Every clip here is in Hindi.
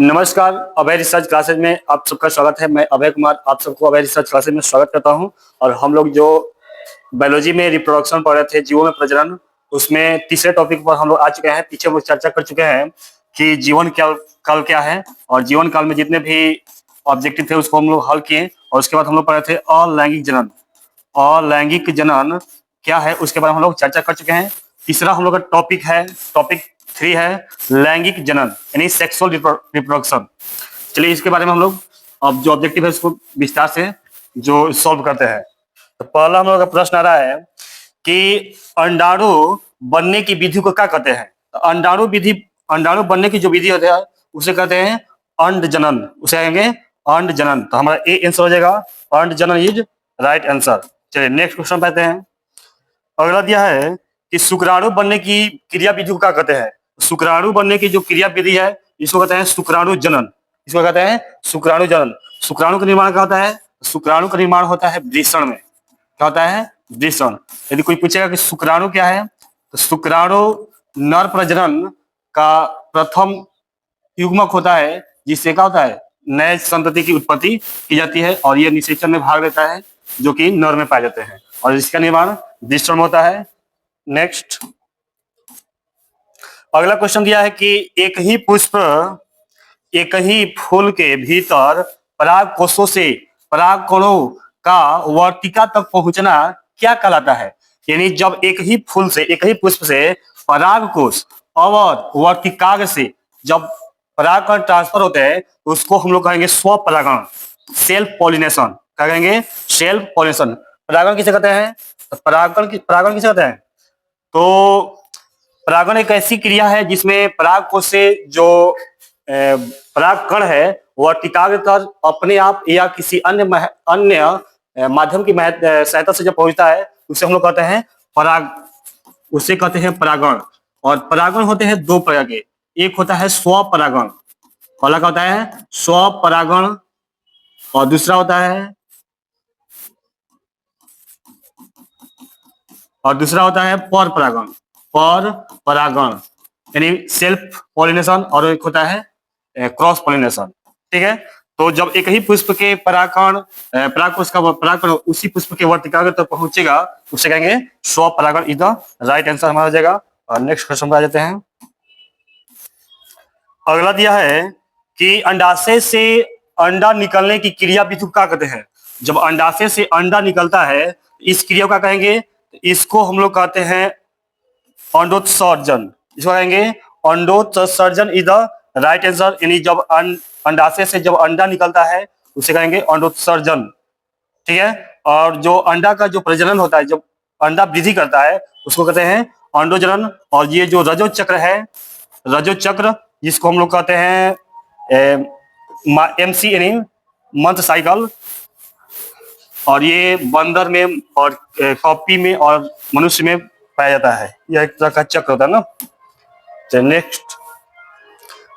नमस्कार। अभय रिसर्च क्लासेज में आप सबका स्वागत है। मैं अभय कुमार आप सबको अभय रिसर्च क्लासेज में स्वागत करता हूं। और हम लोग जो बायोलॉजी में रिप्रोडक्शन पढ़ रहे थे, जीवों में प्रजनन, उसमें तीसरे टॉपिक पर हम लोग आ चुके हैं। पीछे हम लोग चर्चा कर चुके हैं कि जीवन काल क्या है, और जीवन काल में जितने भी ऑब्जेक्टिव थे उसको हम लोग हल किए। और उसके बाद हम लोग पढ़े थे अलैंगिक जनन। अलैंगिक जनन क्या है उसके बारे में हम लोग चर्चा कर चुके हैं। तीसरा हम लोग का टॉपिक 3 है लैंगिक जनन यानी सेक्सुअल रिप्रोडक्शन। चलिए इसके बारे में हम लोग अब जो ऑब्जेक्टिव है उसको विस्तार से जो सॉल्व करते हैं। तो पहला हम लोग का प्रश्न आ रहा है कि अंडाणु बनने की विधि को क्या कहते हैं। तो अंडाणु बनने की जो विधि होती है उसे कहते हैं अंड जनन। उसे कहेंगे अंड जनन। तो हमारा ए आंसर हो जाएगा, अंड जनन इज राइट आंसर। चलिए नेक्स्ट क्वेश्चन पढ़ते हैं। अगला दिया है कि शुक्राणु बनने की क्रिया विधि को क्या कहते हैं। शुक्राणु बनने की जो क्रिया विधि है इसको कहते हैं शुक्राणु जनन। इसको कहते हैं शुक्राणु जनन। शुक्राणु का निर्माण क्या होता है? शुक्राणु का निर्माण होता है वृषण में। क्या होता है? वृषण। यदि कोई पूछेगा कि शुक्राणु क्या है, तो शुक्राणु नर प्रजनन का प्रथम युग्मक होता है, जिससे क्या होता है नए संतति की उत्पत्ति की जाती है। और ये निषेचन में भाग लेता है जो कि नर में पाए जाते हैं, और इसका निर्माण वृषण में होता है। नेक्स्ट अगला क्वेश्चन दिया है कि एक ही फूल के भीतर पराग कोषों से पराग कणों का वर्तिका तक पहुंचना क्या कहलाता है। यानी जब एक ही पुष्प से पराग कोष और वर्तिकाग्र से जब पराग कण ट्रांसफर होते हैं तो उसको हम लोग कहेंगे स्वपरागण, सेल्फ पॉलिनेशन। क्या कहेंगे? Self pollination. परागण किसे कहते हैं? परागण किसे कहते हैं? तो परागण एक ऐसी क्रिया है जिसमें पराग कोष से जो पराग कण है वर्तिकाग्र तक अपने आप या किसी अन्य माध्यम की सहायता से जब पहुंचता है उसे हम लोग कहते हैं परागण। और परागण होते हैं दो प्रकार के। एक होता है स्वपरागण, पहला क्या होता है स्वपरागण, और दूसरा होता है पर परागण यानी सेल्फ पॉलिनेशन, और एक होता है क्रॉस पॉलिनेशन। ठीक है। तो जब एक ही पुष्प के परागकण उसी पुष्प के वर्तिकाग्र तक पहुंचेगा उसे कहेंगे स्वपरागण। इज द राइट आंसर हमारा हो जाएगा। और नेक्स्ट क्वेश्चन पर आ जाते हैं। अगला दिया है कि अंडाशय से अंडा निकलने की क्रिया विधि को क्या कहते हैं। जब अंडाशय से अंडा निकलता है इस क्रिया को क्या कहेंगे? इसको हम लोग कहते हैं अंडोत्सर्जन। इसको कहेंगे अंडोत्सर्जन इज द राइट आंसर। यानी जब अंडाशय से जब अंडा निकलता है उसे कहेंगे अंडोत्सर्जन। ठीक है। और जो अंडा का जो प्रजनन होता है, जब अंडा वृद्धि करता है उसको कहते हैं अंडोजनन। और ये जो रजो चक्र जिसको हम लोग कहते हैं MC यानी मंथ साइकिल, और ये बंदर में और कॉपी में और मनुष्य में पाया जाता है। यह एक तरह का चक्र होता है ना। नेक्स्ट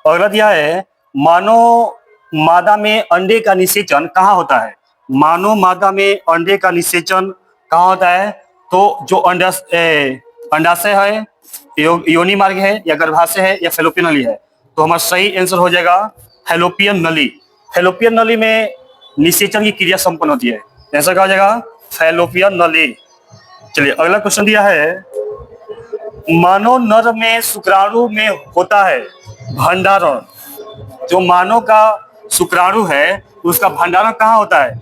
अगला दिया है मानव मादा में अंडे का निषेचन कहाँ होता है। मानव मादा में अंडे का निषेचन कहाँ होता है? तो जो अंडाशय है, योनि मार्ग है, या गर्भाशय है, या फैलोपियन नली है। तो हमारा सही आंसर हो जाएगा फैलोपियन नली। फैलोपियन नली में निषेचन की क्रिया संपन्न होती है। आंसर क्या हो जाएगा? फैलोपियन नली। चलिए अगला क्वेश्चन दिया है मानव नर में शुक्राणु में होता है भंडारण। जो मानव का शुक्राणु है उसका भंडारण कहाँ होता है?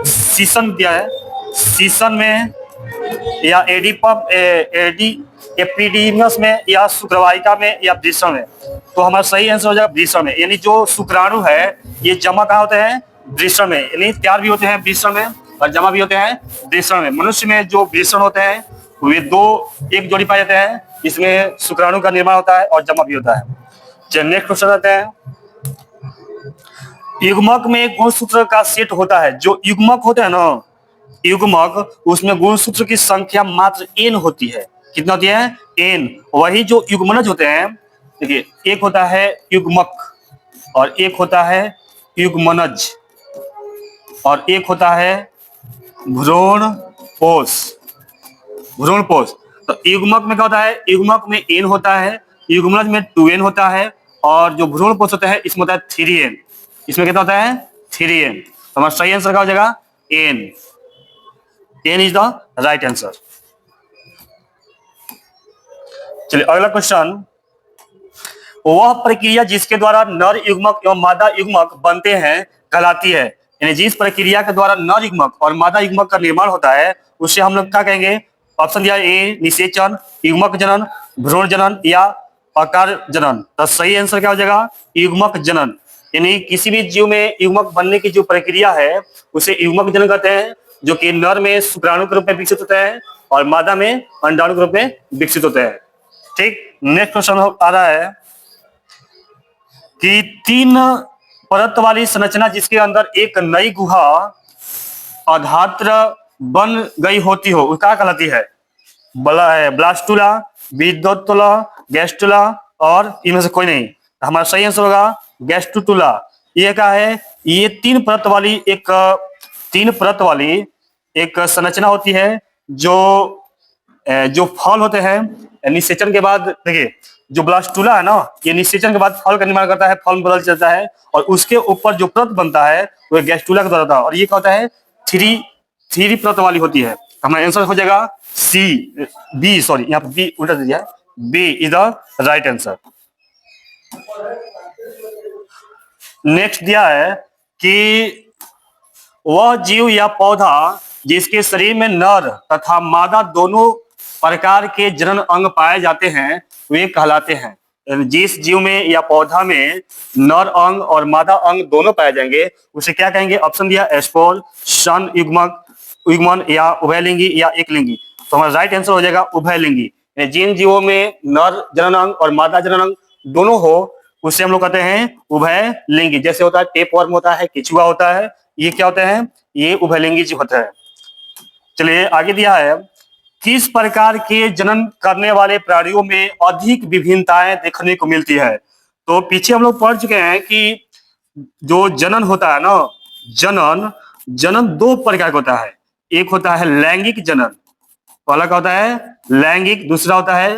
सीसन दिया है, सीसन में, या एपिडीमस में, या शुक्रवाहिका में, या वृषण में। तो हमारा सही आंसर हो जाएगा वृषण में। यानी जो शुक्राणु है ये जमा कहाँ होते हैं? वृषण में। यानी तैयार भी होते हैं वृषण में और जमा भी होते हैं वृषण में। मनुष्य में जो वृषण होते हैं वे एक जोड़ी पाए जाते हैं, इसमें शुक्राणु का निर्माण होता है और जमा भी होता है। चलिए नेक्स्ट क्वेश्चन आते हैं। युग्मक में गुणसूत्र का सेट होता है। जो युग्मक होते हैं ना, युग्मक, उसमें गुणसूत्र की संख्या मात्र n होती है। कितना होती है? n। वही जो युग्मनज होते हैं, देखिए एक होता है युग्मक और एक होता है युग्मनज और एक होता है भ्रूणपोष। तो युग्मक में क्या होता है? युग्मक में n होता है, युग्मनज में 2n होता है, और जो भ्रूण कोश होता है इसमें होता है 3n। इसमें कितना होता है 3n। तो हमारा सही आंसर क्या हो जाएगा n। n is the right answer. चलिए अगला क्वेश्चन, वह प्रक्रिया जिसके द्वारा नर युग्मक एवं मादा युग्मक बनते हैं कहलाती है। यानी जिस प्रक्रिया के द्वारा नर युग्मक और मादा युग्मक का निर्माण होता है उसे हम लोग क्या कहेंगे। ऑप्शन दिया ए निषेचन, युग्मक जनन, भ्रूण जनन या आकार जनन। तो सही आंसर क्या हो जाएगा युग्मक जनन। यानी किसी भी जीव में युग्मक बनने की जो प्रक्रिया है उसे युग्मक जनन कहते हैं, जो कि नर में शुक्राणु के रूप में विकसित होता है और मादा में अंडाणु के रूप में विकसित होता है। ठीक, नेक्स्ट क्वेश्चन आ रहा है कि 3 परत वाली संरचना जिसके अंदर एक नई गुहा अधात्र बन गई होती हो, क्या कहलाती है। ब्लास्टुला, विद्युतुला, गैस्टुला और इनमें से कोई नहीं। हमारा सही आंसर होगा गैस्टुटुला। ये क्या है, ये 3 परत वाली एक संरचना होती है जो फल होते हैं निषेचन के बाद। देखिए जो ब्लास्टुला है ना, ये निषेचन के बाद फल का निर्माण करता है, फल में बदल जाता है और उसके ऊपर जो परत बनता है वो गैस्टुला के द्वारा होता है और ये क्या होता है थ्री परत वाली होती है। हमारा आंसर हो जाएगा बी, सॉरी यहाँ पे बी उल्टा दे दिया है, B is the right answer. Next दिया है कि वह जीव या पौधा जिसके शरीर में नर तथा मादा दोनों प्रकार के जनन अंग पाए जाते हैं वे कहलाते हैं। जिस जीव में या पौधा में नर अंग और मादा अंग दोनों पाए जाएंगे उसे क्या कहेंगे। ऑप्शन दिया एस्पोल, सन युग्मक, युग्मन या उभयलिंगी या एकलिंगी। तो हमारा राइट आंसर हो जाएगा उभयलिंगी। जिन जीवों में नर जनन अंग और मादा जनन अंग दोनों हो उसे हम लोग कहते हैं उभयलिंगी। जैसे होता है टेपवर्म होता है, केचुआ होता है, ये क्या होता है, ये उभयलिंगी जीव होता है। चलिए आगे दिया है, किस प्रकार के जनन करने वाले प्राणियों में अधिक विभिन्नताएं देखने को मिलती है। तो पीछे हम लोग पढ़ चुके हैं कि जो जनन होता है ना, जनन 2 प्रकार का होता है। एक होता है लैंगिक जनन, पहला क्या होता है लैंगिक, दूसरा होता है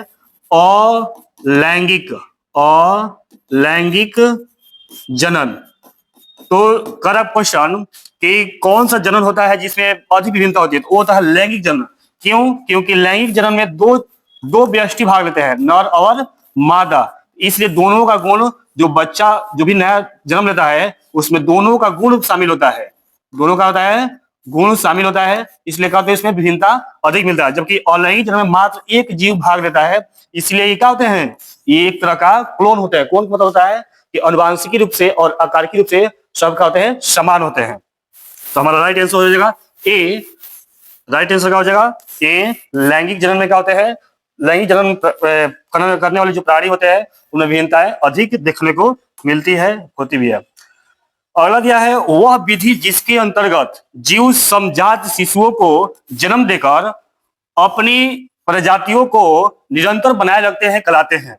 अलैंगिक जनन। तो कर क्वेश्चन कि कौन सा जनन होता है जिसमें अधिक विभिन्नता होती है, तो वो होता है लैंगिक जनन। क्यों, क्योंकि लैंगिक जनन में दो व्यष्टि भाग लेते हैं, नर और मादा, इसलिए दोनों का गुण, जो बच्चा जो भी नया जन्म लेता है उसमें दोनों का गुण शामिल होता है, दोनों का होता है गुण शामिल होता है, इसलिए क्या होता है इसमें विभिन्नता अधिक मिलता है। जबकि अलैंगिक जनन में मात्र एक जीव भाग लेता है, इसलिए ये क्या होते हैं, ये एक तरह का क्लोन होता है। कौन मतलब होता है कि अनुवांशिकी रूप से और आकारिकी रूप से सबका होते हैं समान होते हैं। तो हमारा राइट आंसर हो जाएगा ए। राइट आंसर क्या हो जाएगा ए। लैंगिक जनन में क्या होते हैं, लैंगिक जनन करने वाले जो प्राणी होते हैं उनमें विभिन्नताएं अधिक देखने को मिलती है, होती भी है। अगला दिया है, वह विधि जिसके अंतर्गत जीव समजात शिशुओं को जन्म देकर अपनी प्रजातियों को निरंतर बनाए रखते हैं कहलाते हैं।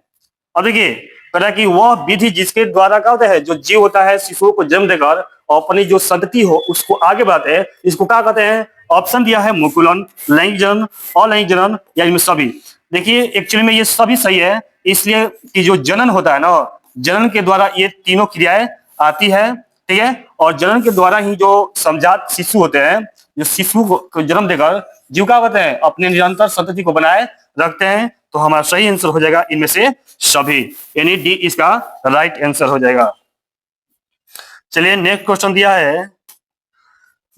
अब देखिए कह कि वह विधि जिसके द्वारा क्या होता है, जो जीव होता है शिशुओं को जन्म देकर अपनी जो संतति हो उसको आगे बढ़ाते हैं, इसको क्या कहते हैं। ऑप्शन दिया है मुकुलन, लैंगिक जनन, अलैंगिक जनन या इनमें सभी। देखिए एक्चुअली में ये सभी सही है, इसलिए कि जो जनन होता है ना, जनन के द्वारा ये तीनों क्रियाएं आती है, ठीक है। और जनन के द्वारा ही जो समजात शिशु होते हैं, जो शिशु को जन्म देकर जीव क्या करते हैं, अपने निरंतर संतति को बनाए रखते हैं। तो हमारा सही आंसर हो जाएगा इनमें से सभी, यानी डी इसका राइट आंसर हो जाएगा। चलिए नेक्स्ट क्वेश्चन दिया है,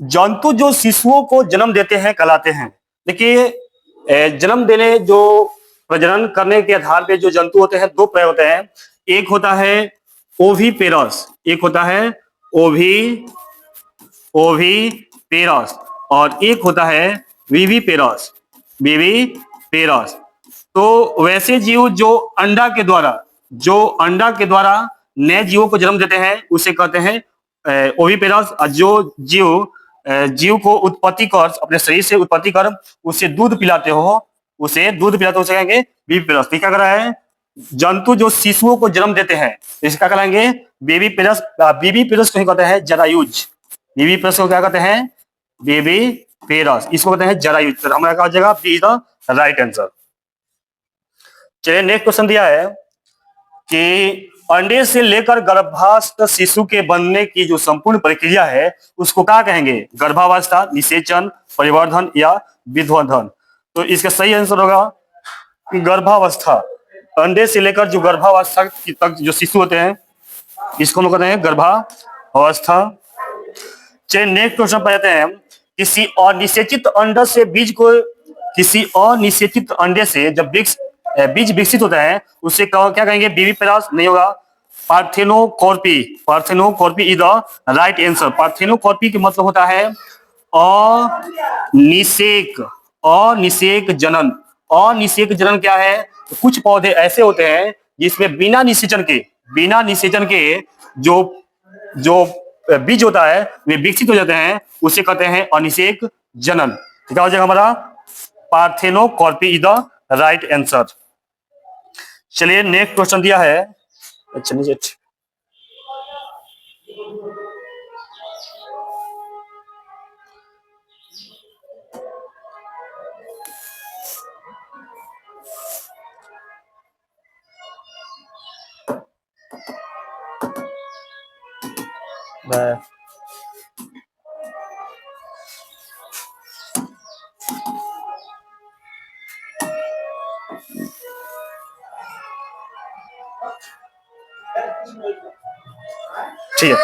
जंतु जो शिशुओं को जन्म देते हैं कहलाते हैं। देखिए जन्म देने, जो प्रजनन करने के आधार पे जो जंतु होते हैं 2 प्रकार होते हैं। एक होता है ओविपेरस, एक होता है ओविपेरस और एक होता है विविपेरस। तो वैसे जीव जो अंडा के द्वारा नए जीवों को जन्म देते हैं उसे कहते हैं ओविपेरस। जो जीव को उत्पत्ति कर, अपने शरीर से उत्पत्ति कर उसे दूध पिलाते हो उसे कहेंगे विविपेरस। क्या कर रहा है, जंतु जो शिशुओं को जन्म देते हैं इसका कहलाएंगे बेबीपेरस। बेबीपेरस को कहते हैं जरायुज। बेबीपेरस को क्या कहते हैं, बेबीपेरस, इसको कहते हैं जरायुज। तो हमारा क्या हो जाएगा B is the right answer. चलिए नेक्स्ट क्वेश्चन दिया है कि अंडे से लेकर गर्भावस्थ शिशु के बनने की जो संपूर्ण प्रक्रिया है उसको क्या कहेंगे? गर्भावस्था, निषेचन, परिवर्धन या विध्वंधन। तो इसका सही आंसर होगा गर्भावस्था। अंडे से लेकर जो गर्भावस्था तक जो शिशु होते हैं इसको हम कहते हैं गर्भावस्था। चलिए नेक्स्ट क्वेश्चन पर जाते हैं। किसी अनिषेचित अंडे से बीज को किसी अनिषेचित अंडे से जब बीज विकसित होता है उससे क्या कहेंगे? बीवी पेरास नहीं होगा, पार्थेनोकॉर्पी। पार्थेनोकॉर्पी इज द राइट आंसर। पार्थेनोकॉर्पी का मतलब होता है अनिषेक, अनिषेक जनन। अनिषेक जनन क्या है? तो कुछ पौधे ऐसे होते हैं जिसमें बिना निषेचन के जो जो बीज होता है वे विकसित हो जाते हैं, उसे कहते हैं अनिषेक जनन। तो क्या हो जाएगा हमारा? पार्थेनोकॉर्पी इज द राइट आंसर। चलिए नेक्स्ट क्वेश्चन दिया है। अच्छा नीचे ठीक है,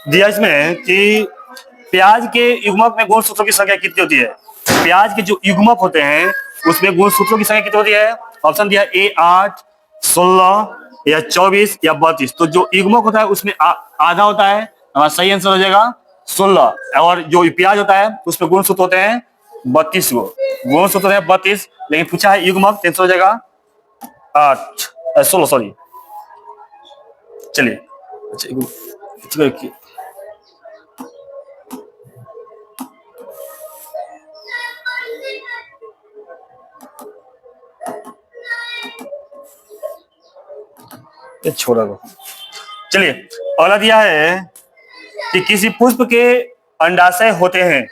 दिया इसमें कि प्याज के युग्मक में गुणसूत्रों की संख्या कितनी होती है? प्याज के जो युग्मक होते हैं उसमें गुणसूत्रों की संख्या कितनी होती है? ऑप्शन दिया ए 8, 16 या 24 या 32। तो जो युग्मक होता है उसमें आधा होता है, हमारा सही आंसर हो जाएगा 16। और जो प्याज होता है उसमें गुणसूत्र होते हैं 32 गो, गुणसूत्र होते हैं 32, लेकिन पूछा है युग्मक, आंसर हो जाएगा 16 सॉरी। चलिए अच्छा छोड़ा दो। चलिए अगला दिया है कि किसी पुष्प के अंडाशय होते हैं,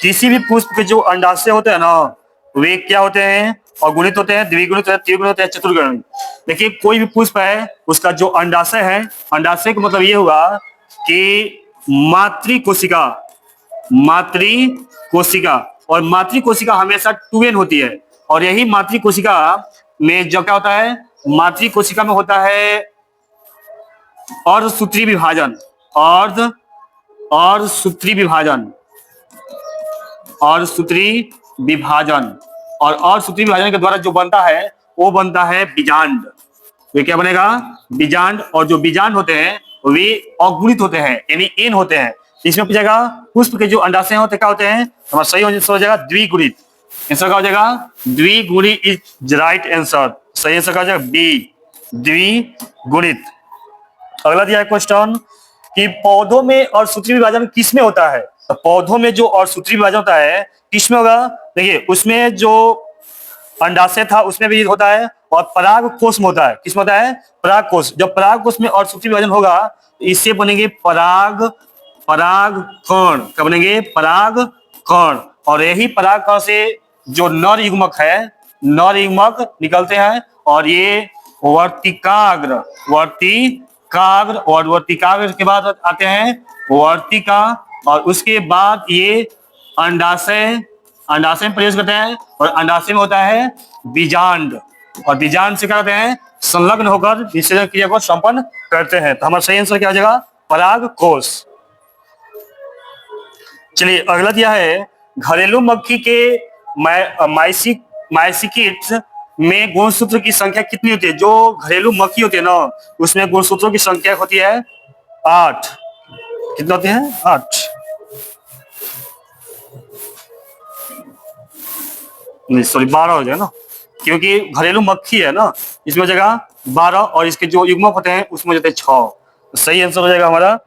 किसी भी पुष्प के जो अंडाशय होते हैं ना वे क्या होते हैं? अगुणित होते हैं, द्विगुणित होते हैं, त्रिगुणित होते हैं, चतुर्गुणित। देखिए कोई भी पुष्प है उसका जो अंडाशय है, अंडाशय का मतलब ये हुआ कि मातृ कोशिका, और मातृ कोशिका हमेशा 2n होती है। और यही मातृ कोशिका में जो क्या होता है? मातृ कोशिका में होता है अर्धसूत्री विभाजन, अर्धसूत्री विभाजन, अर्धसूत्री विभाजन। और अर्धसूत्री विभाजन के द्वारा जो बनता है वो बनता है बीजांड। वे क्या बनेगा? बीजांड। और जो बीजांड होते हैं वे अगुणित होते हैं, यानी एन होते हैं। इसमें पूछेगा पुष्प के जो अंडाशय होते क्या होते हैं? हमारा सही आंसर हो जाएगा द्विगुणित। आंसर क्या हो जाएगा? द्विगुणित इज राइट आंसर। सही आंसर क्या हो जाएगा? बी, द्विगुणित। अगला दिया है क्वेश्चन कि पौधों में अर्धसूत्री विभाजन किसमें होता है? तो पौधों में जो अर्धसूत्री विभाजन होता है किसमें होगा? देखिए उसमें जो अंडाशय था उसमें भी होता है, और पराग कोश में होता है। किसमें होता है? पराग कोश। जब पराग कोश में अर्धसूत्री विभाजन होगा तो इससे बनेंगे पराग कण। क्या बनेंगे? पराग कण। और यही पराग कण से जो नर युग्मक है, नर युग्मक निकलते हैं, और ये वर्तिकाग्र, और वर्तिकाग्र के बाद आते हैं वर्तिका, और उसके बाद ये अंडाशय में प्रवेश करते हैं, और अंडाशय में होता है बीजांड, और बीजांड से क्या करते हैं? संलग्न होकर निषेचन क्रिया को संपन्न करते हैं। तो हमारा सही आंसर क्या हो जाएगा? पराग कोश। चलिए अगला दिया है घरेलू मक्खी के माइसिकिट्स में गुणसूत्र की संख्या कितनी होती है? जो घरेलू मक्खी होती है ना उसमें गुणसूत्रों की संख्या होती है 8। कितनी होती है? 8 नहीं सॉरी 12 हो जाएगा ना, क्योंकि घरेलू मक्खी है ना, इसमें हो जाएगा 12, और इसके जो युग्मक होते हैं उसमें हो जाते हैं 6। तो सही आंसर हो जाएगा हमारा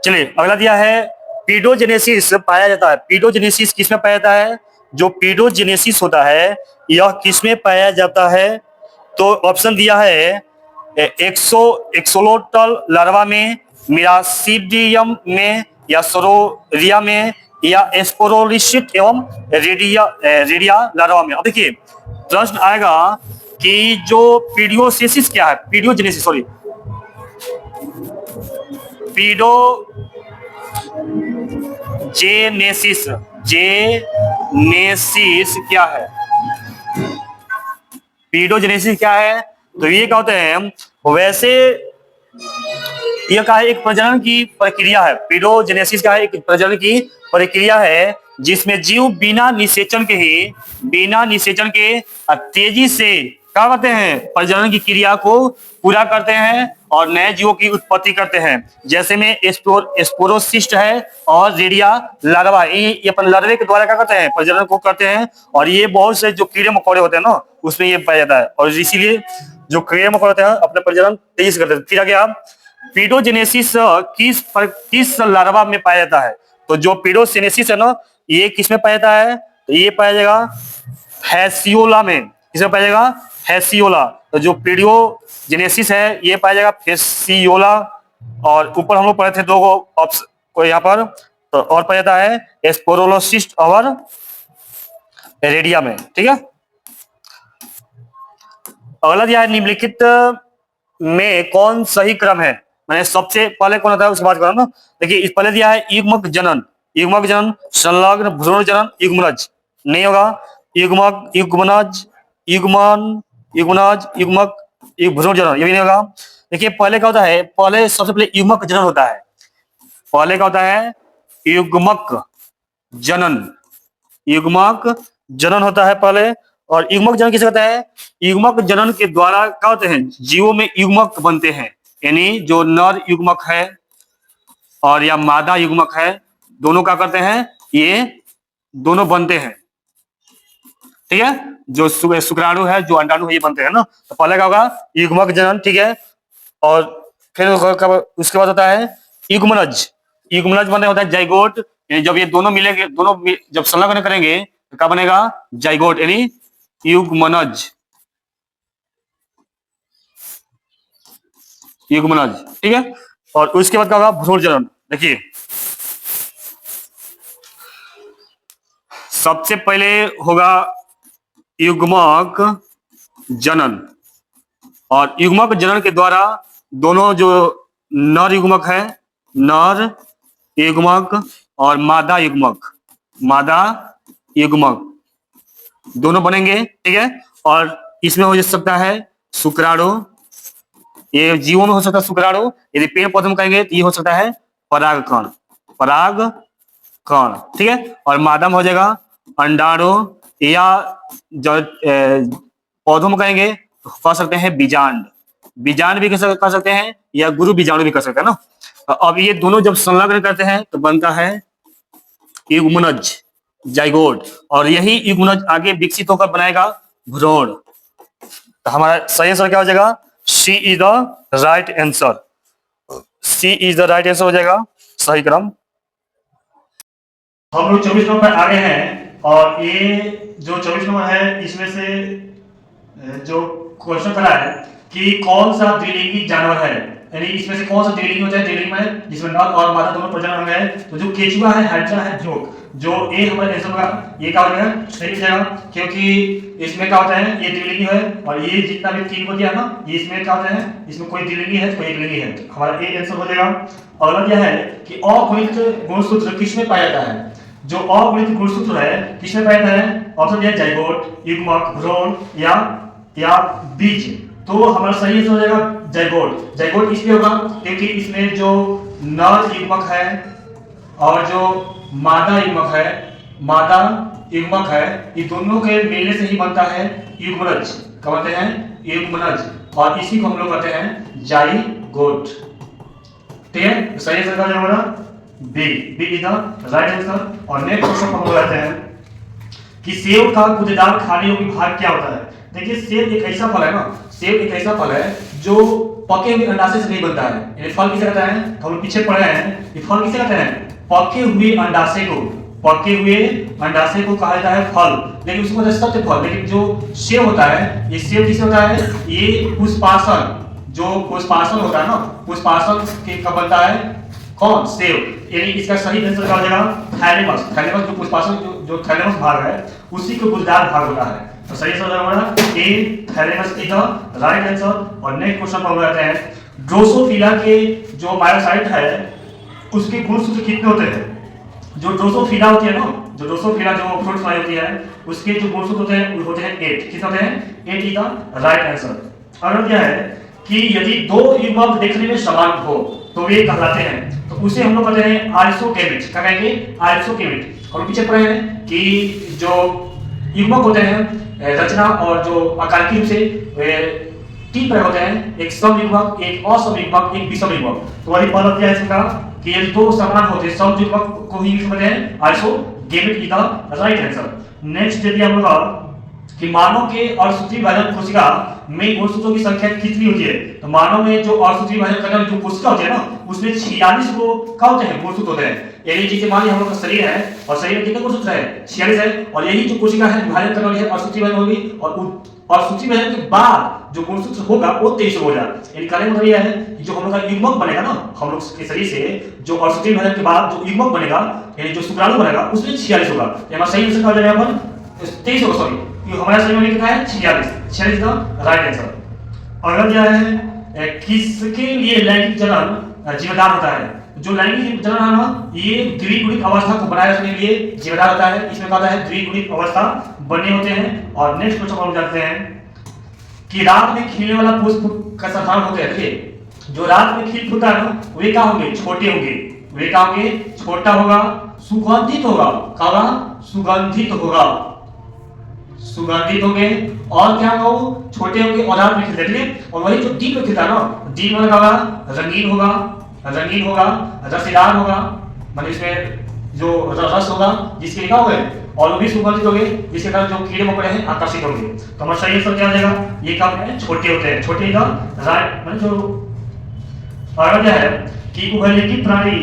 चलिए अगला दिया है पीडोजेनेसिस पाया जाता है। पीडोजेनेसिस किसमें पाया जाता है? जो पीडोजेनेसिस होता है यह किसमें पाया जाता है? तो ऑप्शन दिया है एक्सोलोटल लार्वा में, मिरासीडियम में, या सरोरिया में, या स्पोरोलिसिट एवं रेडिया लार्वा में। अब देखिए प्रश्न आएगा कि जो पीडियोजेनेसिस क्या है, पीडियोजेनेसिस सॉरी पीडियोजेनेसिस जेनेसिस क्या है, पीडियोजेनेसिस क्या है? तो ये क्या होते हैं, वैसे यह क्या है, एक प्रजनन की प्रक्रिया है। पीडियोजेनेसिस क्या है, एक प्रजनन की प्रक्रिया है जिसमें जीव बिना निषेचन के तेजी से क्या करते हैं, प्रजनन की क्रिया को पूरा करते हैं और नए जीवों की उत्पत्ति करते हैं। जैसे में स्पोरोसिस्ट है और रेडिया लार्वा, ये अपन लार्वे के द्वारा क्या करते हैं, प्रजनन को करते हैं। और ये बहुत से जो कीड़े मकोड़े होते हैं ना, उसमें ये पाया जाता है और इसीलिए जो कीड़े मकोड़े होते हैं अपने प्रजनन तेजी से करते हैं। फिर आ गया पीडोजेनेसिस किस लार्वा में पाया जाता है? तो जो पीडोजेनेसिस है ना, ये किस में पाया जाता है? तो ये पाया जाएगा फैसियोला में। किसमें पाया जाएगा? फैसियोला। तो जो पीडियोजेनेसिस है ये पाया जाएगा फैसियोला। और ऊपर हम लोग पढ़े थे दो ऑप्शन को यहाँ पर, तो और पाया जाता है स्पोरोलोसिस्ट और रेडिया में। ठीक है, अगला दिया है निम्नलिखित में कौन सही क्रम है? मैंने सबसे पहले कौन होता है उसकी बात कर रहा हूं ना। देखिए इस पहले दिया है युग्मक जनन, संलग्न भ्रूण जनन, युग्मनज नहीं होगा, युग्मक युग्मनज युग्मक भ्रूण जनन ये भी नहीं होगा। देखिए पहले क्या होता है, पहले सबसे पहले युग्मक जनन होता है। पहले क्या होता है, युग्मक जनन होता है पहले। और युग्मक जनन किसे कहता है? युग्मक जनन के द्वारा क्या होते हैं, जीवों में युग्मक बनते हैं। यानी जो नर युग्मक है और या मादा युग्मक है, दोनों क्या करते हैं, ये दोनों बनते हैं। ठीक है, जो शुक्राणु है जो अंडाणु है ये बनते हैं ना। तो पहले क्या होगा, युग्मक जनन। ठीक है, और फिर उसके बाद होता है युग्मनज बने होता है जाइगोट। यानी जब ये दोनों मिलेंगे, जब संलग्न करेंगे तो क्या बनेगा, जाइगोट यानी युग्मनज। ठीक है, और उसके बाद क्या होगा, भ्रूण जनन। देखिए सबसे पहले होगा युग्मक जनन, और युग्मक जनन के द्वारा दोनों जो नर युग्मक और मादा युग्मक दोनों बनेंगे। ठीक है, और इसमें हो सकता है शुक्राणु, ये जीवों में हो सकता है शुक्राणु। यदि पेड़ पौधे में कहेंगे तो ये हो सकता है परागकण। ठीक है, और मादा में हो जाएगा अंडाणु, या जो पौधों में कहेंगे तो कह सकते हैं बीजांड भी कह सकते हैं, या गुरु बीजाणु भी कह सकते हैं ना। अब ये दोनों जब संलग्न करते हैं तो बनता है युग्मनज, जाइगोट। और यही युग्मनज आगे विकसित होकर बनाएगा भ्रूण। तो हमारा सही आंसर क्या हो जाएगा, सी इज द राइट आंसर। हो जाएगा सही क्रम। हम लोग 24 नंबर पर आगे हैं, और ये जो 24 नंबर है इसमें से जो क्वेश्चन करा है कि कौन सा द्विलिंगी जानवर है, यानी इसमें से कौन सा द्विलिंगी होता है, द्विलिंग में जिसमें नर और मादा दोनों प्रजनन होंगे। तो जो केचुआ है, हाइड्रा है, जो ए हमारे आंसर होगा, ये क्या हो जाएगा, सही हो जाएगा। क्योंकि इसमें क्या होता है, ये द्विलिंगी है, और ये जितना भी तीन को दिया ना, ये इसमें क्या होता है, इसमें कोई द्विलिंगी है कोई एकलिंगी है। हमारा ए आंसर हो जाएगा। अगला क्या है कि अगुणित गुणसूत्र किसमें पाया जाता है? जो अगुणित गुणसूत्र है किसमें पाया जाता है? ऑप्शन दिया जाइगोट, युग्मक, भ्रूण या बीज। तो हमारा सही आंसर हो जाएगा जाइगोट इसलिए होगा क्योंकि इसमें जो नर युग्मक है और जो मादा युग्मक है, ये दोनों के मिलने से ही बनता है युग्मनज। क्या बनते हैं? युग्मनज। और इसी को हम लोग कहते हैं जाइगोट। ठीक है, सही आंसर क्या हो जाएगा, B is the right answer. और नेक्स्ट क्वेश्चन हम बताते हैं कि सेब का गुदेदार खाने योग्य भाग क्या होता है। देखिए सेब एक ऐसा फल है ना, जो पके हुए अंडाशय से नहीं बनता है। यानी फल किसे कहते हैं, हम लोग पीछे पढ़े हैं, ये फल किसे कहते हैं, पके हुए अंडाशय को कहा जाता है फल। लेकिन उसको कहते हैं सत्य फल। लेकिन जो सेब होता है, ये सेब किसे होता है, ये पुष्पासन होता है ना, पुष्पासन के कब बनता है, कौन, सेब। यानी इसका सही आंसर क्या हो जाएगा थैलेमस। थैलेमस जो पुष्पाशय जो थैलेमस भाग है उसी को गुलदार भाग होता है। तो सही आंसर हमारा a thalamus is the right answer. और नेक्स्ट क्वेश्चन पर जाते हैं ड्रोसोफिला के जो मायोसाइट है उसके गुणसूत्र कितने होते हैं। जो ड्रोसोफिला होती है ना, जो ड्रोसोफिला जो फ्रूट फ्लाई होती है उसके जो गुणसूत्र होते हैं वो होते हैं 8। कितने होते हैं 8 इज द राइट आंसर। अगला क्या है कि यदि दो युग्मक देखने में समान हो तो वे कहलाते हैं, तो उसे हम लोग कहते हैं आइसोकेमिट। क्या कहेंगे आइसोकेमिट। और पीछे पढ़े हैं कि जो युग्मक होते हैं रचना और जो आकारिक रूप से 3 प्रकार होते हैं, एक सम युग्मक, एक असम युग्मक, एक विषम युग्मक। तो वही पहला क्या है इसका कि यदि दो समान होते हैं सम युग्मक को ही कहते हैं isogamete is the right answer. Next यदि हम लोग कि मानव के असूत्री विभाजन कोशिका में गुणसूत्रों की संख्या कितनी होती है, तो मानव में जो असूत्री विभाजन करने वाली जो कोशिका होती है ना उसमें 46 को क्या होते हैं गुणसूत्र होते हैं। यानी जैसे मान लीजिए हम लोग का शरीर है और शरीर में कितने गुणसूत्र है 46 है, और यही जो कोशिका है विभाजन करने वाली है असूत्री विभाजन होगी, और सूत्री विभाजन के बाद जो गुणसूत्र होगा वो 23 होगा। यानी कहने का मतलब यह है कि जो हम लोग का युग्मक बनेगा ना हम लोग के शरीर से जो असूत्री विभाजन के बाद जो युग्मक बनेगा यानी जो शुक्राणु बनेगा उसमें 46 होगा। हमारा सही आंसर क्या हो जाएगा अपन 23 होगा, सॉरी हमारा सही में कितना है 46 का राइट आंसर। अगला क्या है किसके लिए लैंगिक जनन जिम्मेदार होता है। जो लैंगिक जनन है ना ये द्विगुणित अवस्था को बनाए रखने के लिए जिम्मेदार होता है। इसमें कहता है द्विगुणित अवस्था बने होते हैं। और नेक्स्ट क्वेश्चन हम जाते हैं कि रात में खिलने वाला पुष्प का साधारण होते हैं। देखिए जो रात में खिल फूलता है ना वे क्या होंगे छोटे होंगे, वे क्या होंगे छोटा होगा, सुगंधित होगा, क्या होगा सुगंधित होगा, सुगंधित होंगे, और क्या होगा छोटे होंगे और रात में खिलते हैं। और वही जो दिन में खिलता है ना दिन में क्या होगा रंगीन होगा, रंगीन होगा, रसीदार होगा, मतलब इसमें जो रस होगा जिसके क्या होगा और भी सुगंधित होंगे जिसके कारण जो कीड़े मकोड़े हैं आकर्षित होंगे। तो हमारा सही आंसर क्या हो जाएगा ये क्या है छोटे होते हैं, छोटे का राइट मतलब जो अगला क्या है कि उभयलिंगी प्राणी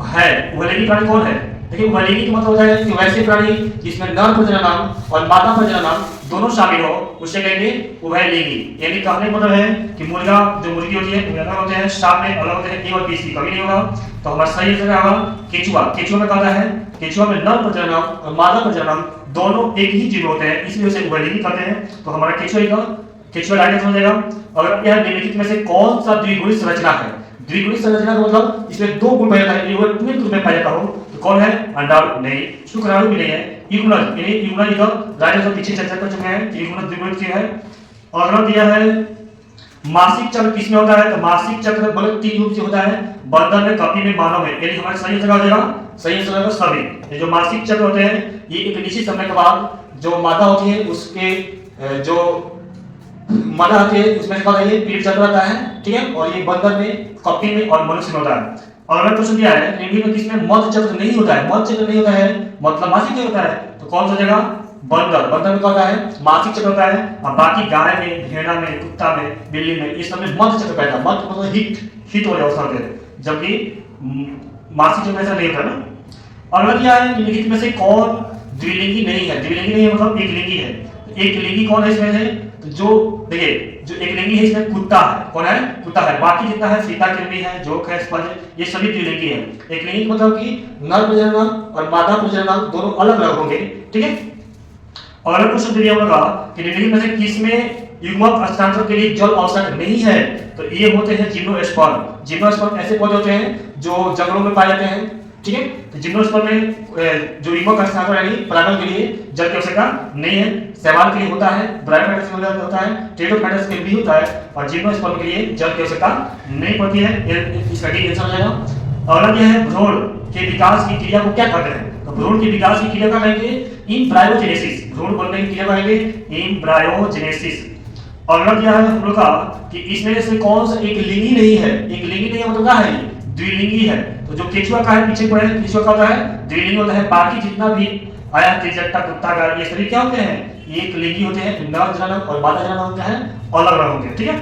है। उभयलिंगी प्राणी कौन है। देखिए उभयलिंगी का मतलब होता है कि वैसे प्राणी जिसमें नर प्रजनन और मादा प्रजनन दोनों शामिल हो उसे कहेंगे उभयलिंगी। यानी कहने का मतलब है कि मुर्गा जो मुर्गी होती है अलग होते हैं, सांप में अलग होते हैं, ए और बी सी कभी नहीं होगा। तो हमारा सही आंसर क्या होगा केचुआ। केचुआ में कहता है केचुआ में नर प्रजनन और मादा प्रजनन दोनों एक ही जीव होते हैं इसलिए उसे उभयलिंगी कहते हैं। तो हमारा केचुआ राइट आंसर हो जाएगा। अगर यह निम्नलिखित में से कौन सा द्विगुणित संरचना है। द्विगुणित संरचना का मतलब इसमें दो गुण पाया जाता है, ये ट्विन रूप में पाया जाता हो तो कौन है अंडाणु नहीं, शुक्राणु भी नहीं है, युग्मज यानी युग्मज इधर राइट आंसर पीछे चर्चा कर चुके हैं कि युग्मज द्विगुणित क्या है। और अगला दिया है मासिक चक्र किसमें होता है। तो मासिक चक्र बल्कि 3 रूप से होता है बंदर में, कपी में, मानव में। यानी हमारे सही आंसर हो जाएगा सही आंसर होगा सभी। ये जो मासिक चक्र होते हैं ये एक निश्चित समय के बाद जो मादा होती है उसके जो मादा होती है उसमें क्या होता है ये पीरियड चक्र रहता है, ठीक है। और ये बंदर में, कपी में और मनुष्य में होता है। और अगला क्वेश्चन दिया है निम्नलिखित में किसमें मध्य चक्र नहीं होता है। मध्य चक्र नहीं होता है मतलब मासिक चक्र होता है तो कौन सा जगह बंदर। बंदर में क्या होता है मासिक चक्र होता है, और बाकी गाय में, भेड़ा में, कुत्ता में, बिल्ली में इस सब में मध्य चक्र पैदा। मध्य मतलब हिट वाले अवस्था होते हैं जबकि मासिक चक्र ऐसा नहीं होता ना। अगला क्या है निम्नलिखित में से कौन द्विलिंगी नहीं है। द्विलिंगी नहीं है मतलब एक लिंगी है। एक लिंगी कौन है इसमें से तो जो देखिए जो एक लिंगी है इसमें कुत्ता है, कौन है कुत्ता है, बाकी जितना है सीता कृमि है, जोक है, स्पंज, ये सभी द्विलिंगी है। एक लिंगी मतलब कि नर प्रजनन और मादा प्रजनन दोनों अलग अलग होंगे, ठीक है। और अगला क्वेश्चन दिया होगा कि निम्नलिखित में से किसमें युग्मक हस्तांतरण के लिए जल आवश्यक नहीं है। तो ये होते हैं जिम्नोस्पर्म। जिम्नोस्पर्म ऐसे पौधे होते हैं जो जंगलों में पाए जाते हैं, ठीक है। तो जिम्नोस्पर्म में जो युग्मक हस्तांतरण यानी परागण के लिए जल की आवश्यकता नहीं है। शैवाल के लिए होता है, ब्रायोफाइटस के लिए होता है, टेरोफाइटस के लिए भी होता है, और जिम्नोस्पर्म के लिए जल की आवश्यकता नहीं पड़ती है। इसका डी आंसर हो जाएगा। अगला क्या है भ्रूण के विकास की क्रिया को क्या कहते हैं। तो भ्रूण के विकास की क्रिया का कहेंगे एम्ब्रायोजेनेसिस। भ्रूण बनने की क्रिया का कहेंगे एम्ब्रायोजेनेसिस। अगला क्या है हम लोग का कि इसमें से कौन सा एक लिंगी नहीं है। एक लिंगी नहीं है मतलब क्या है द्विलिंगी है। तो जो केचुआ का है पीछे पड़े केचुआ का होता है द्विलिंगी होता है, बाकी जितना भी आया त्रिजटा, कुत्ता, गाय, ये सभी क्या होते हैं एक लिंगी होते हैं। नर जनन और मादा जनन होते हैं अलग अलग होंगे, ठीक है।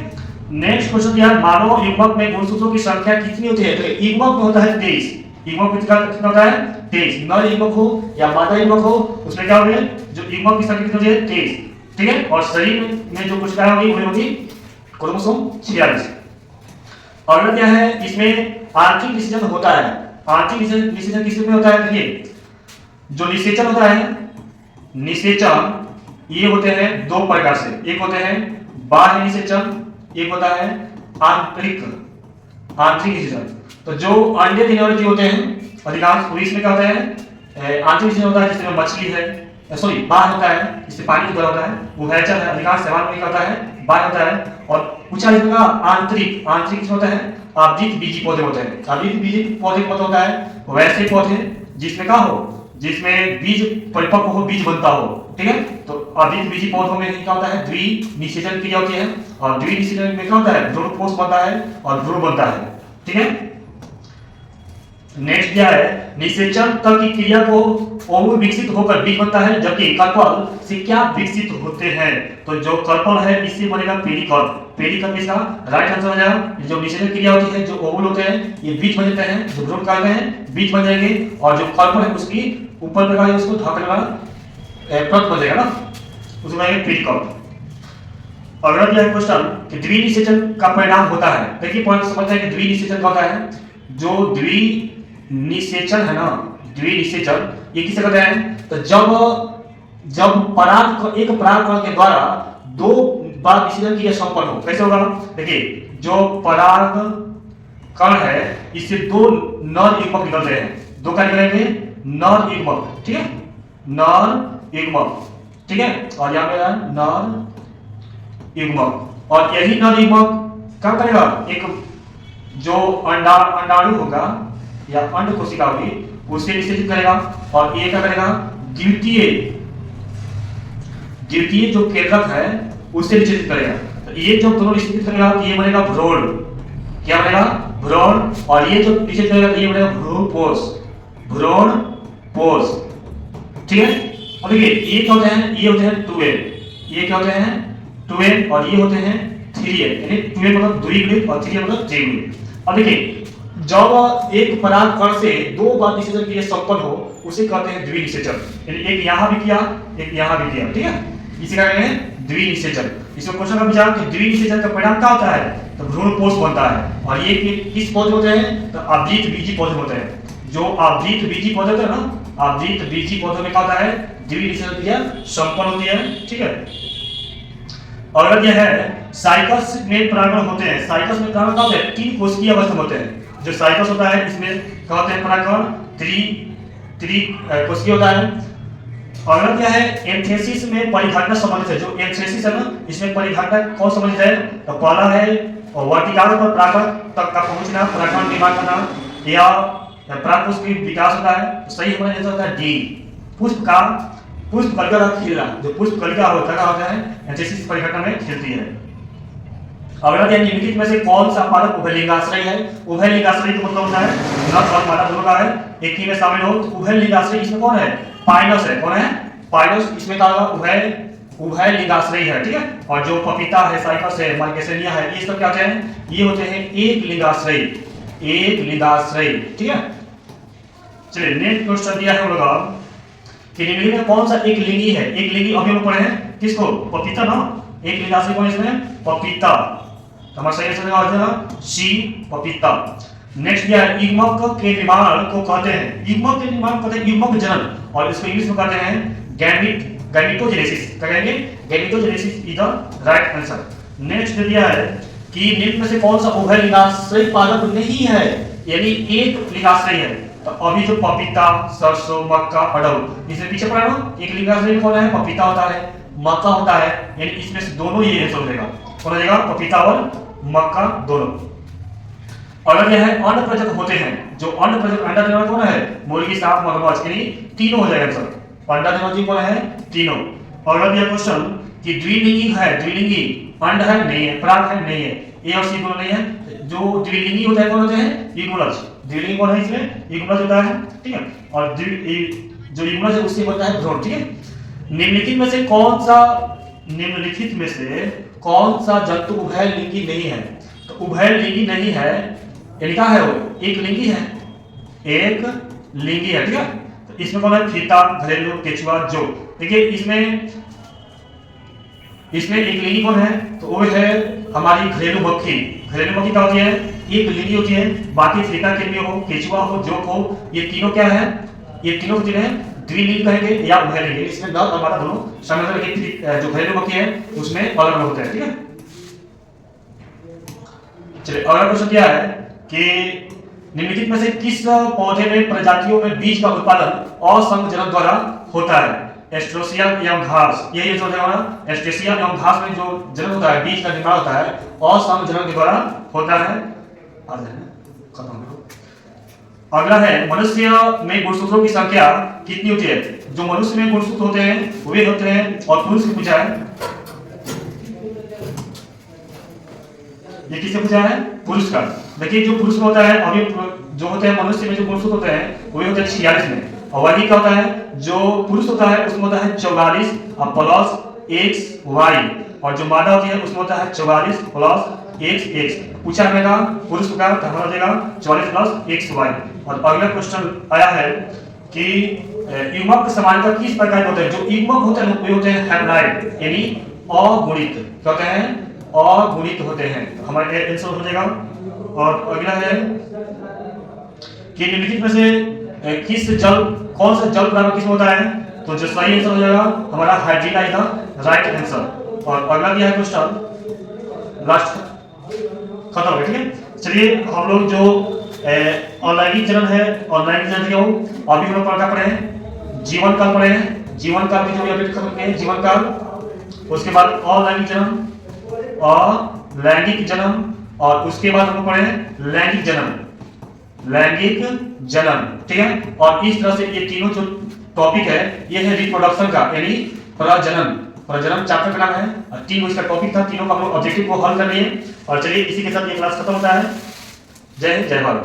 नेक्स्ट क्वेश्चन दिया मानव युग्मक में गुणसूत्रों की संख्या कितनी होती है। तो युग्मक में होता है 23। युग्मक कितना होता है 23। नर युग्मक हो या मादा युग्मक हो उसमें क्या होगा जो युग्मक की संख्या कितनी होती है 23, ठीक है। और शरीर में जो कोशिकाएं होगी वो होगी क्रोमोसोम 46। अगला क्या है इसमें आंतरिक विसर्जन होता है। आंतरिक निषेचन किस में होता है? देखिए जो निषेचन होता है, निषेचन ये होते हैं दो प्रकार से, एक होते हैं बाह्य निषेचन, एक होता है आंतरिक निषेचन। तो जो अंडे देने वाले जीव होते हैं अधिकांश, वो इसमें क्या होता है? आंतरिक निषेचन होता है, जिसमें मछली है, सॉरी बाह्य होता है, इससे पानी की तरह होता है, वो भैचर है, अधिकांश सैवान में क्या होता है? बाह्य होता है। और पूछा इसका आंतरिक किस होता है? आवृत बीजी पौधे होते हैं। आवृत बीजी पौधे का मतलब होता है वैसे पौधे जिसमें क्या हो, जिसमें बीज परिपक्व हो, बीज बनता हो, ठीक है। तो आवृत बीजी पौधों में क्या होता है? द्विनिषेचन क्रिया होती है, और द्विनिषेचन में क्या होता है? भ्रूणपोष बनता है और भ्रूण बनता है, ठीक है। नेक्स्ट क्या है? निषेचन तक की क्रिया को ओवुल विकसित होकर बीज बनता है, जबकि कार्पल से क्या विकसित होते हैं? तो जो कार्पल है इससे बनेगा पेरिकॉर्ड। पेरिकॉर्ड इसका राइट आंसर हो जाएगा। जो निषेचन क्रिया होती है, जो ओवुल होते हैं ये बीज बन जाते हैं, जो भ्रूण कहते हैं बीज बन जाएंगे, और जो कार्पल है उसकी ऊपर में का उसको ढकने वाला परत बन जाएगा ना, उसको कहेंगे पेरिकॉर्ड। अगला दिया है क्वेश्चन कि द्विनिषेचन का परिणाम होता है। देखिए पॉइंट समझते हैं कि द्विनिषेचन क्या होता है। जो द्विनिषेचन है ना, द्विनिषेचन ये किसे कहते हैं? तो जब पराग एक परागकण के द्वारा दो बार निषेचन क्रिया संपन्न हो। कैसे होगा? देखिए जो पराग कण है इससे दो नर युग्मक निकलते हैं, दो क्या निकलेंगे? नर युग्मक, ठीक है, नर युग्मक, ठीक है। और यहाँ पे नर युग्मक, और यही नर युग्मक क्या करेगा? एक जो अंडाणु होगा या अंड कोशिका होगी उसे निषेचित करेगा, और ये क्या करेगा? द्वितीय जो केंद्रक है उससे निषेचित करेगा। तो ये जो दोनों निषेचित करेगा तो ये बनेगा भ्रूण, क्या बनेगा? भ्रूण। और ये जो निषेचित करेगा तो ये बनेगा भ्रूणपोष, ठीक है। और देखिए ये क्या होते हैं? ये होते हैं 2a, ये क्या होते हैं? 2a, और ये होते हैं 3a, यानी 2a मतलब द्विगुणित और 3a मतलब त्रिगुणित। अब देखिए जब एक परागकण से दो बार निषेचन क्रिया संपन्न हो उसे कहते हैं द्विनिषेचन, यानी एक यहां भी किया एक यहां भी किया, ठीक है, इसे कहते हैं द्विनिषेचन। इसमें क्वेश्चन का विचार कि द्विनिषेचन का परिणाम क्या होता है? तो भ्रूणपोष बनता है, और ये किस पौधे होते हैं? तो आवृत बीजी पौधे होते हैं। जो आवृत बीजी पौधे होते हैं ना, आवृत बीजी पौधों में क्या होता है? द्विनिषेचन क्रिया संपन्न होती है, ठीक है। और अगर यह है साइकस में परागण होते हैं, साइकस में परागण क्या होते हैं? 3 कोशिकीय अवस्था में होते हैं। जो साइकस होता है इसमें क्या होते हैं? परागण त्रि कोशिकीय होता है। और अगर क्या है? एंथेसिस में परिघटना संबंधित है। जो एंथेसिस है ना इसमें परिघटना कौन संबंधित है? तो पहला है वर्टिकल पर परागण तक का पहुंचना, परागण निर्माण करना, या परागपुष्प की विकास होता है। तो सही हमारा आंसर होता है डी, पुष्प कलिका का खिलना। जो पुष्प कलिका होता है एंथेसिस परिघटना में खिलती है। अगला क्या? निम्नलिखित में से कौन सा पादप उभयलिंगाश्रयी है? उभयलिंगाश्रयी का मतलब होता है नर और मादा दोनों का है, एक ही में शामिल हो। तो उभयलिंगाश्रयी इसमें कौन है? पाइनस है। कौन है? पाइनस। इसमें क्या होगा? उभयलिंगाश्रयी है, ठीक है। और जो पपीता है, साइकस है, मार्केसेनिया है, ये सब क्या होते हैं? ये होते हैं एक लिंगाश्रयी, ठीक है। चलिए नेक्स्ट क्वेश्चन दिया है हम लोग कि निम्नलिखित में कौन सा एक लिंगी है? एक लिंगी अभी हम पढ़े हैं किसको? पपीता ना। एक लिंगाश्रयी कौन इसमें? पपीता। हमारा सही आंसर हो जाएगा सी, पपीता। नेक्स्ट क्या है? युग्मक के निर्माण को कहते हैं, युग्मक के निर्माण कहते हैं युग्मक जनन, और इसको इंग्लिश में कहते हैं गैमेटोजेनेसिस। क्या कहेंगे? Gametogenesis is the right answer. Next दिया है कि निम्न में से कौन सा उभयलिंगाश्रयी पादप नहीं है, यानी एक लिंगाश्रयी है। तो अभी जो पपीता, सरसों, मक्का, अड़हुल, इसमें पीछे पड़ा ना, एक लिंगाश्रयी कौन है? पपीता होता है, मक्का होता है, यानी इसमें से दोनों ये आंसर हो जाएगा। कौन हो जाएगा? पपीता और मक्का दोनों। और अगर यह अन्न प्रजक होते हैं, जो अन्न प्रजक अंडा देने वाला कौन है? मुर्गी, सांप, मगरमच्छ, यानी तीनों हो जाएगा आंसर। अंडा देने वाला कौन है? तीनों। और अगर यह क्वेश्चन कि द्विलिंगी है, द्विलिंगी अंड है नहीं है, पराग है नहीं है, ए और सी दोनों नहीं है। जो द्विलिंगी होता है कौन होते हैं? युग्मज। द्विलिंगी कौन है इसमें? युग्मज होता है, ठीक है। और जो युग्मज है उससे बनता है भ्रूण, ठीक है। निम्नलिखित में से कौन सा जंतु उभयलिंगी नहीं है? तो उभयलिंगी नहीं है, यानी क्या है? वो एक लिंगी है, एक लिंगी है, ठीक है। तो इसमें कौन है? फीता, घरेलू, केचुआ, जो। देखिए इसमें एक लिंगी कौन है? तो वो है हमारी घरेलू मक्खी। घरेलू मक्खी क्या होती है? एक लिली होती है, बाकी अफ्रीका के लिए हो, केचुआ हो, जोक हो, ये तीनों क्या है, ये तीनों जिन्हें द्विलिंग कहेंगे या उभयलिंग। इसमें नर और मादा दोनों शामिल होकर एक जो घरेलू पक्षी है उसमें अलग अलग होते हैं। ठीक है, चलिए अगला क्वेश्चन क्या है कि निम्नलिखित में से किस पौधे में प्रजातियों में बीज का उत्पादन असंगजनन द्वारा होता है? एस्ट्रोसिया एवं घास, यही जो है एस्ट्रेसिया एवं घास में जो जन्म होता है, बीज का निर्माण होता है असंगजनन के द्वारा होता है। खत्म करो। अगला है मनुष्य में गुणसूत्रों की संख्या कितनी होती है? जो मनुष्य में गुणसूत्र होते हैं वे होते हैं, और पुरुष की पूछा है, ये किससे पूछा है? पुरुष का। देखिए जो पुरुष में होता है, अभी जो होते हैं मनुष्य में जो गुणसूत्र होते हैं वे होते हैं 46 में, और वही क्या होता है जो पुरुष होता है उसमें होता है 44 प्लस XY, और जो मादा होती है उसमें होता है 44 प्लस XX। पूछा रहेगा पुरुष का तो हमारा हो जाएगा 44 प्लस XY। और अगला क्वेश्चन आया है कि युग्मक समानता किस प्रकार के होते हैं? जो युग्मक होते हैं वे होते हैं हैप्लॉइड, यानी अगुणित। क्या होते हैं? अगुणित होते हैं। हमारा आंसर हो जाएगा। और अगला है कि निम्नलिखित में से किस जल कौन सा जल प्राणु किसमें होता है? तो जो सही आंसर हो जाएगा हमारा hydrin is the right answer. और अगला क्या है क्वेश्चन, लास्ट खत्म हो गया। ठीक है, चलिए हम लोग जो ऑनलाइन जनन है, ऑनलाइन जनन क्यों अभी हम लोग क्या पढ़े हैं? जीवन काल पढ़े हैं। जीवन काल की जो अभी खत्म किए जीवन काल, उसके बाद अलैंगिक जन्म और लैंगिक जन्म, और उसके बाद हम लोग पढ़े लैंगिक जन्म, लैंगिक जन्म। ठीक है, और इस तरह से ये तीनों जो टॉपिक है ये है रिप्रोडक्शन का, यानी प्रजनन। प्रजनन चैप्टर का नाम है, और तीन इसका टॉपिक था, तीनों का हम लोग ऑब्जेक्टिव को हल कर लिए। और चलिए इसी के साथ ये क्लास खत्म होता है। जय हिंद, जय भारत।